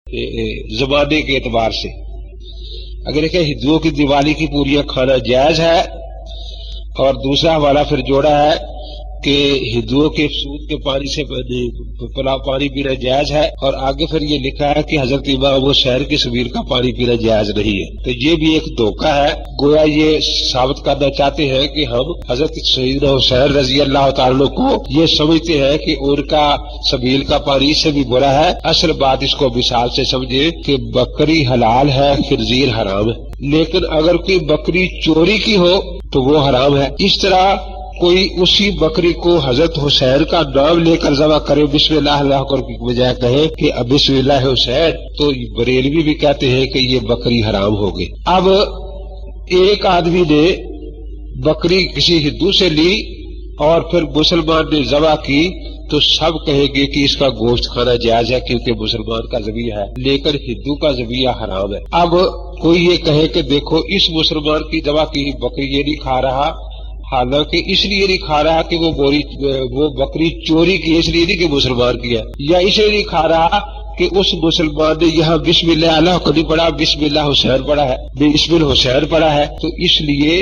زمانے کے اعتبار سے اگر دیکھیں ہندوؤں کی دیوالی کی پوریاں کھانا جائز ہے، اور دوسرا حوالہ پھر جوڑا ہے کہ ہندوؤں کے سود کے پانی سے پلاؤ پانی پینا جائز ہے، اور آگے پھر یہ لکھا ہے کہ حضرت امام حسین کی سبیل کا پانی پینا جائز نہیں ہے۔ تو یہ بھی ایک دھوکہ ہے، گویا یہ ثابت کرنا چاہتے ہیں کہ ہم حضرت سیدنا حسین رضی اللہ تعالیٰ کو یہ سمجھتے ہیں کہ ان کا سبیل کا پانی اس سے بھی برا ہے۔ اصل بات اس کو مثال سے سمجھے کہ بکری حلال ہے، خنزیر حرام ہے، لیکن اگر کوئی بکری چوری کی ہو تو وہ حرام ہے۔ اس طرح کوئی اسی بکری کو حضرت حسین کا نام لے کر ذبح کرے، بسم اللہ اللہ کر کی بجائے کہے کہ اب بسم اللہ حسین، تو بریلوی بھی کہتے ہیں کہ یہ بکری حرام ہو گئی۔ اب ایک آدمی نے بکری کسی ہندو سے لی اور پھر مسلمان نے ذبح کی تو سب کہیں گے کہ اس کا گوشت کھانا جائز ہے کیونکہ مسلمان کا ذبیحہ ہے، لیکن ہندو کا ذبیحہ حرام ہے۔ اب کوئی یہ کہے کہ دیکھو اس مسلمان کی ذبح کی بکری یہ نہیں کھا رہا، حالانکہ اس لیے نہیں کھا رہا کہ وہ بکری چوری کی، اس لیے نہیں کہ مسلمان کی ہے، یا اس لیے نہیں کھا رہا کہ اس مسلمان نے یہاں بسم اللہ اللہ کو نہیں پڑھا، بسم اللہ حسین پڑھا ہے، بسم الحسین پڑھا ہے، تو اس لیے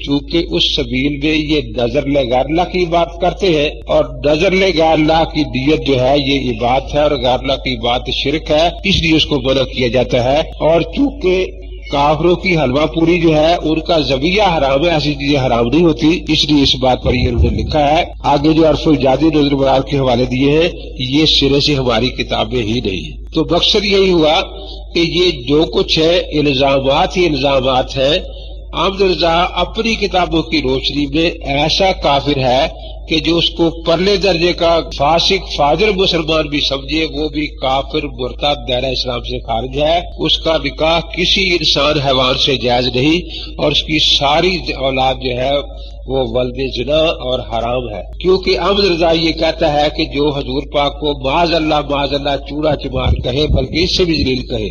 چونکہ اس سبیل میں یہ نظر غیر اللہ کی بات کرتے ہیں، اور نظر غیر اللہ کی دیت جو ہے یہ عبادت ہے، اور غیر اللہ کی بات شرک ہے، اس لیے اس کو منع کیا جاتا ہے۔ اور چونکہ کافروں کی حلوہ پوری جو ہے ان کا ذبیحہ حرام ہے، ایسی چیزیں حرام نہیں ہوتی، اس لیے اس بات پر یہ انہوں نے لکھا ہے۔ آگے جو عرف الجادی نظر مراد کے حوالے دیے ہیں یہ سرے سے ہماری کتابیں ہی نہیں ہیں۔ تو مقصد یہی ہوا کہ یہ جو کچھ ہے الزامات ہی الزامات ہیں۔ احمد رضا اپنی کتابوں کی روشنی میں ایسا کافر ہے کہ جو اس کو پرلے درجے کا فاسق فاجر مسلمان بھی سمجھے وہ بھی کافر مرتد دائرہ اسلام سے خارج ہے۔ اس کا نکاح کسی انسان حیوان سے جائز نہیں، اور اس کی ساری اولاد جو ہے وہ ولد زنا اور حرام ہے، کیونکہ احمد رضا یہ کہتا ہے کہ جو حضور پاک کو معاذ اللہ چورا چمار کہے، بلکہ اس سے بھی ذلیل کہے،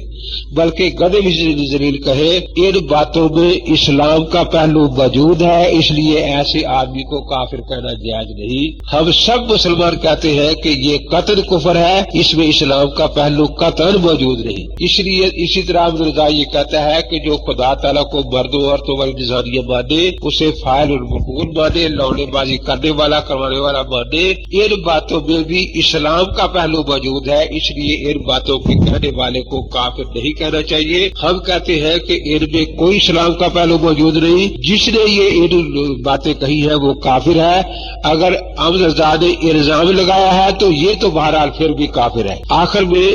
بلکہ گدھے بھی ذلیل کہے، ان باتوں میں اسلام کا پہلو موجود ہے، اس لیے ایسے آدمی کو کافر کہنا جائز نہیں۔ ہم سب مسلمان کہتے ہیں کہ یہ قطعی کفر ہے، اس میں اسلام کا پہلو قطعی موجود نہیں۔ اس لیے اسی طرح احمد رضا یہ کہتا ہے کہ جو خدا تعالیٰ کو مردوں عورتوں والی نظریہ مانے، اسے فاعل المفعول مانے، لوڑے بازی کرنے والا کروانے والا مانے، ان باتوں میں بھی اسلام کا پہلو موجود ہے، اس لیے ان باتوں کے کہنے والے کو کافر نہیں کہنا چاہیے۔ ہم کہتے ہیں کہ ان میں کوئی اسلام کا پہلو موجود نہیں، جس نے یہ ان باتیں کہی ہیں وہ کافر ہے۔ اگر احمد رضا نے الزام لگایا ہے تو یہ تو بہرحال پھر بھی کافر ہے۔ آخر میں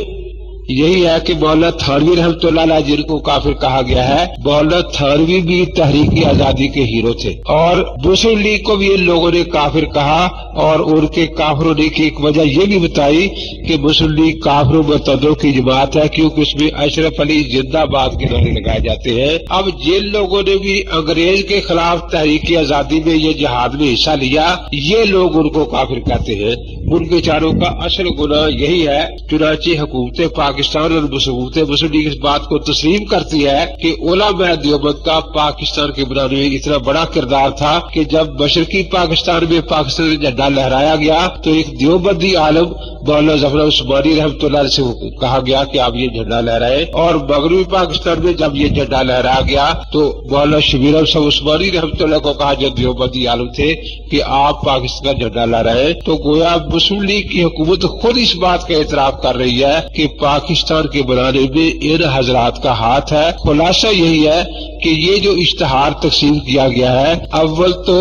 یہی ہے کہ مولانا تھانوی رحمۃ اللہ علیہ جن کو کافر کہا گیا ہے، مولانا تھانوی بھی تحریک آزادی کے ہیرو تھے، اور مسلم لیگ کو بھی ان لوگوں نے کافر کہا، اور ان کے کافر ہونے کی ایک وجہ یہ بھی بتائی کہ مسلم لیگ کافروں مرتدوں کی جماعت ہے، کیونکہ اس میں اشرف علی زندہ باد کے نعرے لگائے جاتے ہیں۔ اب جن لوگوں نے بھی انگریز کے خلاف تحریک آزادی میں یہ جہاد میں حصہ لیا، یہ لوگ ان کو کافر کہتے ہیں۔ ان بیچاروں کا اصل گناہ یہی ہے، چنانچہ حکومت پاکستان اور حکومت مسلم لیگ اس بات کو تسلیم کرتی ہے کہ علماء دیوبند کا پاکستان کے بنانے میں اتنا بڑا کردار تھا کہ جب مشرقی پاکستان میں پاکستان جھنڈا لہرایا گیا تو ایک دیوبندی عالم مولانا ظفر عثمانی رحمۃ اللہ علیہ سے کہا گیا کہ آپ یہ جھنڈا لہرائیں، اور مغربی پاکستان میں جب یہ جھنڈا لہرایا گیا تو مولانا شبیر احمد عثمانی رحمۃ اللہ کو کہا، جو دیوبندی عالم تھے، کہ آپ پاکستان کا جھنڈا لہرائیں۔ تو گویا مسلم لیگ کی حکومت خود اس بات کا اعتراف کر رہی ہے کہ پاکستان کے بنانے میں ان حضرات کا ہاتھ ہے۔ خلاصہ یہی ہے کہ یہ جو اشتہار تقسیم کیا گیا ہے، اول تو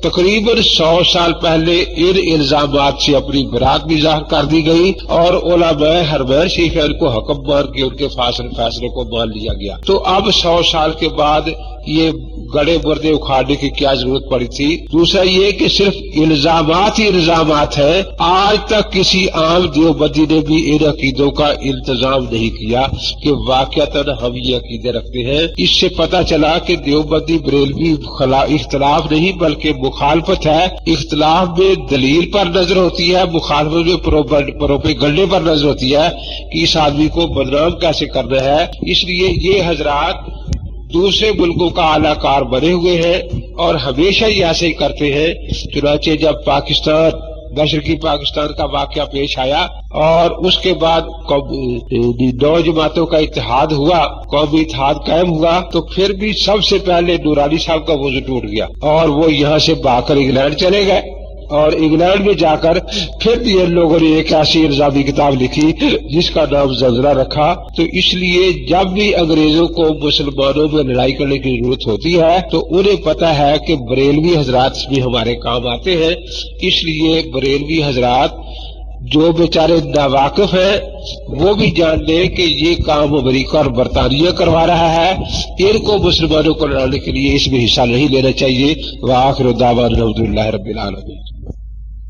تقریباً 100 سال پہلے ان الزامات سے اپنی برات بھی ظاہر کر دی گئی، اور علماء حرمین شیخین کو حکم مان کے ان کے فیصلے کو مان لیا گیا۔ تو اب 100 سال کے بعد یہ گڑے مردے اکھاڑنے کی کیا ضرورت پڑی تھی؟ دوسرا یہ کہ صرف الزامات ہی الزامات ہیں، آج تک کسی عام دیوبندی نے بھی ان عقیدوں کا التزام نہیں کیا کہ واقعتاً ہم یہ عقیدے رکھتے ہیں۔ اس سے پتہ چلا کہ دیوبندی بریلوی اختلاف نہیں بلکہ مخالفت ہے۔ اختلاف میں دلیل پر نظر ہوتی ہے، مخالفت میں پروپیگنڈے پر نظر ہوتی ہے کہ اس آدمی کو بدنام کیسے کرنا ہے۔ اس لیے یہ حضرات دوسرے ملکوں کا اعلی کار بنے ہوئے ہیں اور ہمیشہ ہی ایسے ہی کرتے ہیں۔ چنانچہ جب پاکستان مشرقی پاکستان کا واقعہ پیش آیا اور اس کے بعد 9 جماعتوں کا اتحاد ہوا، قومی اتحاد قائم ہوا، تو پھر بھی سب سے پہلے نورانی صاحب کا وضو ٹوٹ گیا اور وہ یہاں سے بھاگ کر انگلینڈ چلے گئے، اور انگلینڈ میں جا کر پھر بھی ان لوگوں نے ایک ایسی الزامی کتاب لکھی جس کا نام زلزلہ رکھا۔ تو اس لیے جب بھی انگریزوں کو مسلمانوں میں لڑائی کرنے کی ضرورت ہوتی ہے تو انہیں پتا ہے کہ بریلوی حضرات بھی ہمارے کام آتے ہیں، اس لیے بریلوی حضرات جو بیچارے ناواقف ہیں وہ بھی جان لیں کہ یہ کام امریکہ اور برطانیہ کروا رہا ہے، ان کو مسلمانوں کو لڑانے کے لیے اس میں حصہ نہیں لینا چاہیے۔ وآخر دعوانا الحمدللہ رب العالمین۔